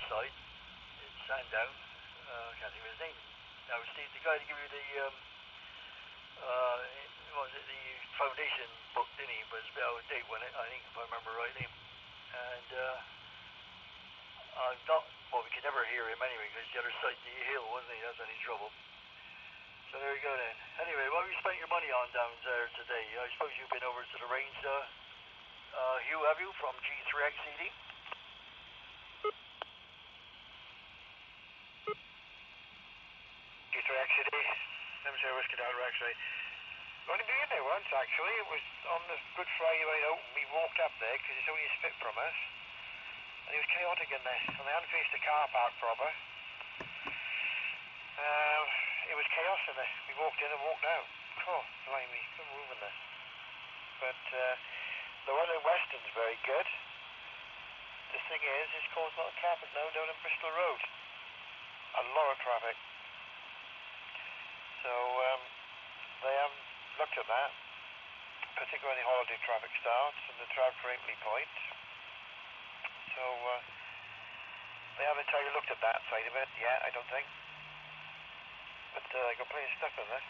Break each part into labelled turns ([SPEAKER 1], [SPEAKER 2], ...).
[SPEAKER 1] side in Sandown. I can't think of his name. Now, Steve, the guy to give you the, what was it, the foundation book, didn't he? But it's a bit out of date, wasn't it? I think, if I remember rightly. And I'm not, well, we could never hear him anyway, because the other side of the hill, wasn't he? That's any trouble. So there you go then. Anyway, what have you spent your money on down there today? I suppose you've been over to the range, Hugh, have you, from G3XCD?
[SPEAKER 2] G3XCD, M0 Whiskey Delta X-ray. Only been in there once actually. It was on the Good Friday when it opened. We walked up there because it's only a spit from us. And it was chaotic in there. And they hadn't finished the car park proper. It was chaos in there. We walked in and walked out. Oh, blimey, couldn't move in there. But the one in Weston's very good. The thing is, it's caused a lot of traffic now down in Bristol Road. A lot of traffic. So they haven't looked at that, particularly when the holiday traffic starts and the traffic for Apley Point. So they haven't entirely looked at that side of it yet, I don't think. But I got plenty of stuff in there.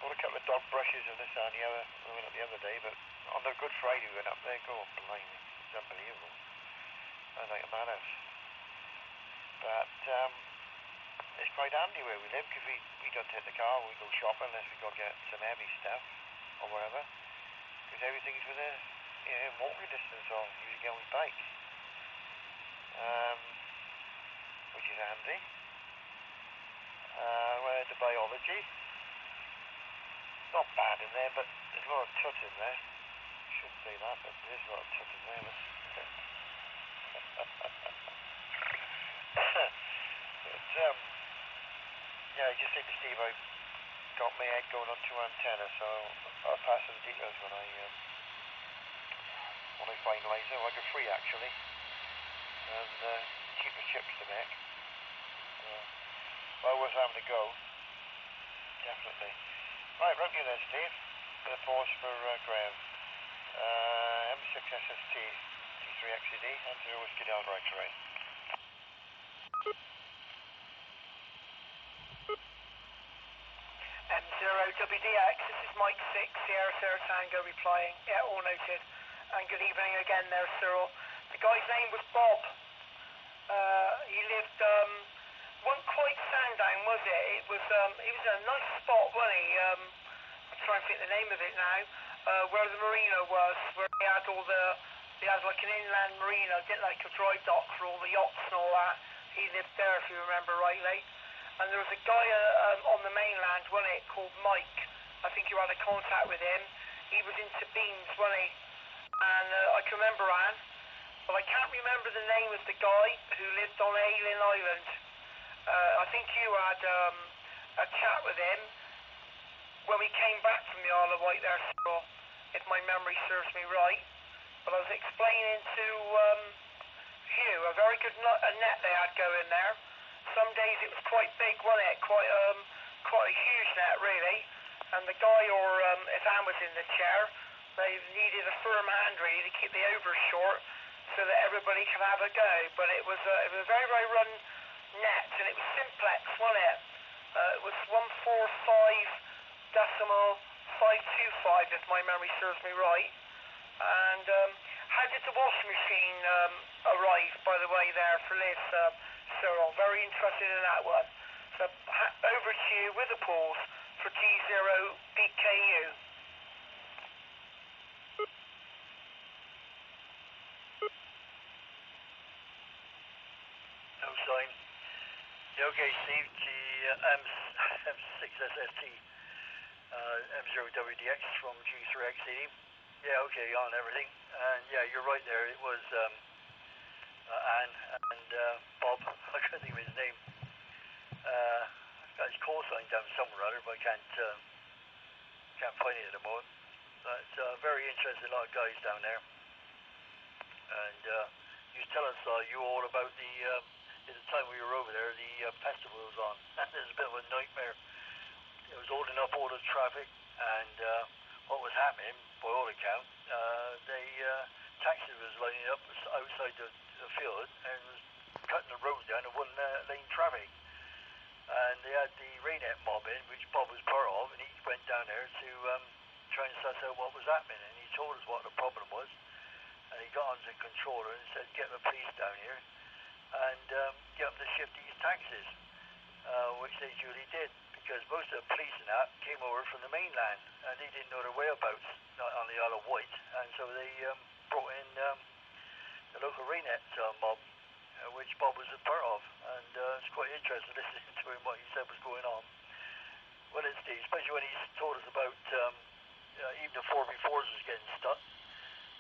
[SPEAKER 2] Bought a couple of dog brushes and this and the other. I went up the other day, but on the Good Friday we went up there. Oh, blimey, it's unbelievable. I was like a madhouse. But it's quite handy where we live because we don't take the car when we go shopping unless we go get some heavy stuff or whatever. Because everything's within walking distance or usually get on my bike. Which is handy. Went into biology. Not bad in there, but there's a lot of tut in there. I shouldn't say that, but there is a lot of tut in there. But, yeah, I just said to Steve I got my head going on 2 antennas, so I'll pass the details when I finalise them. I got 3 actually, and cheaper chips to make. Well, worth having a go, definitely. Right, right you there, Steve. Bit of pause for Graham. M6SST, G3XCD, M0 Whiskey Delta X-ray.
[SPEAKER 3] M0WDX, this is Mike 6, Sierra Sarah Tango replying. Yeah, all noted. And good evening again there, Cyril. The guy's name was Bob. He lived, wasn't quite Sandown, was it? It was a nice spot, wasn't he? I'm trying to think the name of it now. Where the marina was, where he had like an inland marina, did like a dry dock for all the yachts and all that. He lived there, if you remember rightly. And there was a guy on the mainland, wasn't it, called Mike. I think you had a contact with him. He was into beans, wasn't he? And I can remember Anne, but I can't remember the name of the guy who lived on Aileen Island. I think you had a chat with him when we came back from the Isle of Wight there, Cyril, if my memory serves me right. But I was explaining to Hugh, a very good net they had going there. Some days it was quite big, wasn't it? Quite a huge net, really. And the guy, or if Anne was in the chair, they needed a firm hand, really, to keep the overs short so that everybody could have a go. But it was a very, very run net, and it was simplex, wasn't it? It was 145.525, if my memory serves me right. And how did the washing machine arrive, by the way, there for Liz, Cyril? Very interested in that one. So over to you with a pause for G0BKU.
[SPEAKER 1] No sign. Yeah, okay, Steve, M6SST, M0WDX from G3XCD. Yeah, okay, on everything. And yeah, you're right there. It was Anne and Bob. I couldn't think of his name. I've got his call sign down somewhere or other, but I can't find it at the moment. But very interesting, a lot of guys down there. And you was telling us you all about the at the time we were over there, the festival was on. It was a bit of a nightmare. It was holding up all the traffic, and what was happening, by all accounts, taxi was lining up outside the field, and it was told her and said, get the police down here and get them to shift these taxes, which they duly did, because most of the police and that came over from the mainland and they didn't know their whereabouts on the Isle of Wight, and so they brought in the local Raynet mob, which Bob was a part of, and it's quite interesting listening to him what he said was going on. Well, it's especially when he told us about even the 4x4s was getting stuck,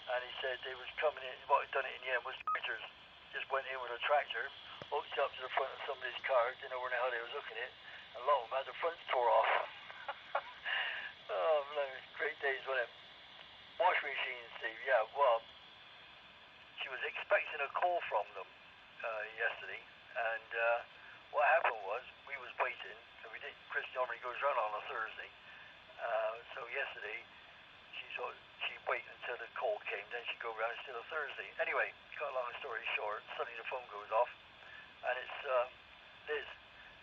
[SPEAKER 1] and he said they was coming in. What had done it in the end was tractors just went in with a tractor, hooked up to the front of somebody's car, didn't know where the hell they was hooking it, and a lot of them had the fronts tore off. Oh, bloody great days, wasn't it? Wash machines, Steve. Yeah, well, she was expecting a call from them yesterday, and what happened was we was waiting, and we did. Chris normally goes around on a Thursday, so yesterday she'd wait until the call came, then she'd go around until a Thursday. Anyway, cut a long story short, suddenly the phone goes off, and it's Liz.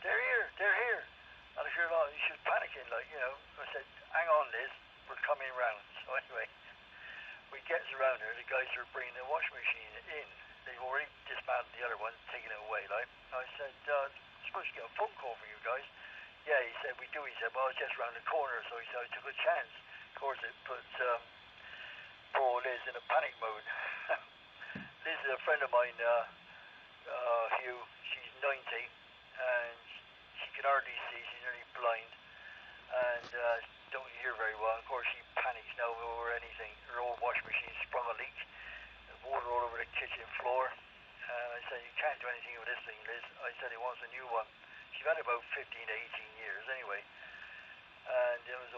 [SPEAKER 1] They're here. And I sure thought she was panicking, like, you know. I said, hang on, Liz, we're coming round. So anyway, we gets around there, the guys are bringing the washing machine in. They've already dismantled the other one, taking it away, like. I said, supposed to get a phone call from you guys. Yeah, he said, we do. He said, well, I was just round the corner, so he said, I took a chance. Of course, it put poor Liz in a panic mode. Liz is a friend of mine, Hugh. She's 90, and she can hardly see. She's nearly blind, and don't hear very well. Of course, she panics now over anything. Her old washing machine sprung a leak. There's water all over the kitchen floor. And I said, you can't do anything with this thing, Liz. I said, he wants a new one. She's had it about 15 to 18 years anyway. And it was,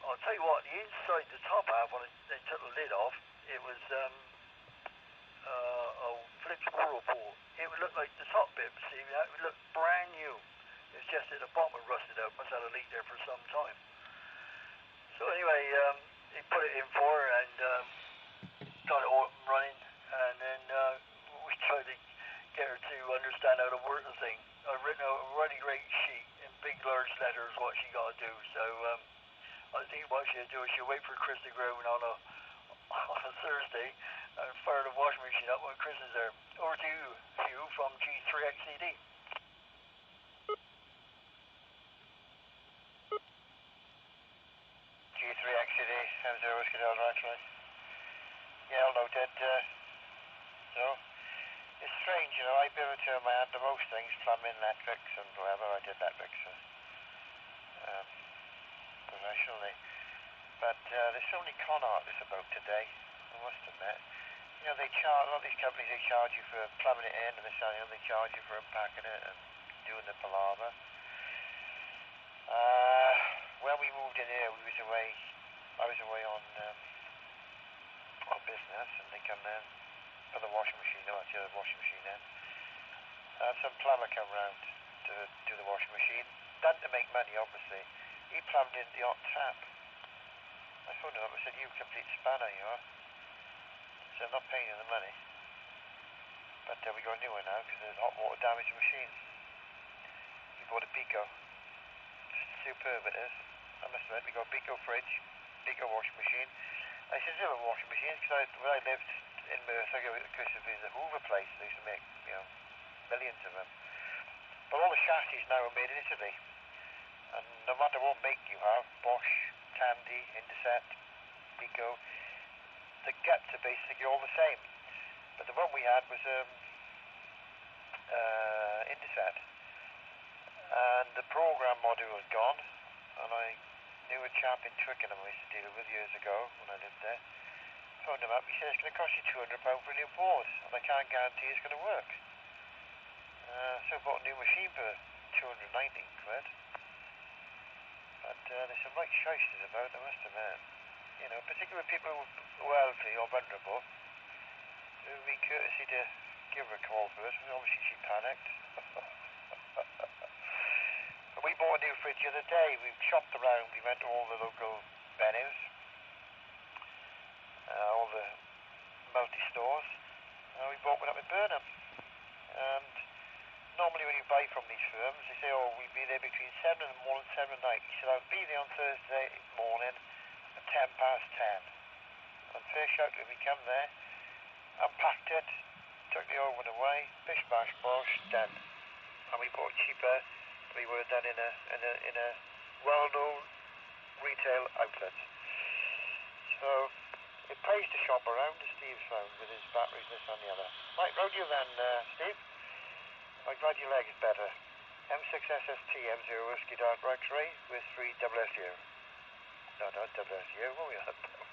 [SPEAKER 1] I'll tell you what, the inside, the top half, when they took the lid off, it was a flipped whirlpool. It would look like the top bit, see, it would look brand new. It's just that the bottom was rusted out, must have had a leak there for some time. So anyway, he put it in for her and got it all up and running, and then we tried to get her to understand how to work the thing. I've written out a really great sheet in big large letters what she got to do, so I think what she'll do is she'll wait for Chris to go on a Thursday and fire the washing machine up when Chris is there. Over to you, Hugh, from G3XCD.
[SPEAKER 2] G3XCD, M0 Whiskey Delta, actually. Yeah, all noted. So, it's strange, you know, I've been able to turn my hand to most things, plumbing, electrics, and whatever. I did electrics professionally. But there's so many con artists about today, I must admit. You know, a lot of these companies, they charge you for plumbing it in, and they charge you for unpacking it and doing the palaver. When we moved in here, I was away on business, and they come in for the washing machine, no, actually the washing machine in. Some plumber come round to do the washing machine. Done to make money, obviously. He plumbed in the hot tap. I phoned him up and said, you complete spanner, you are. So I'm not paying you the money. But we got a new one now because there's hot water damage the machine. We bought a Pico. Superb it is. I must admit, we got a Pico fridge, Pico washing machine. I said, do you have a washing machine? Because when I lived in Merthyr, because it was a Hoover place, they used to make, you know, millions of them. But all the chassis now are made in Italy. And no matter what make you have, Bosch, Tandy, Intercept, Pico, the guts are basically all the same. But the one we had was Intercept. And the program module had gone, and I knew a chap in Twickenham I used to deal with years ago when I lived there. Phoned him up, he said it's going to cost you £200 for a new board, and I can't guarantee it's going to work. So I bought a new machine for 290 quid. But there's some right shysters about, I must admit. You know, particularly people who are elderly or vulnerable, it would be courtesy to give her a call first, because obviously she panicked. But we bought a new fridge the other day. We shopped around, we went to all the local venues, all the multi-stores, and we bought one up in Burnham. And normally when you buy from these firms, they say, oh, we'll be there between 7 in the morning and 7 at night. He said, I'll be there on Thursday morning at 10 past 10. And fair shout, we come there, unpacked it, took the old one away, bish bash bosh, done. And we bought cheaper. We were done in a well-known retail outlet. So it pays to shop around, as Steve's found, with his batteries, this and the other. Right, round you then, Steve. I'm glad your leg's better. M6SST M0 Whiskey Dark X-Ray with 3 WSU. No, not WSU. What are we on about?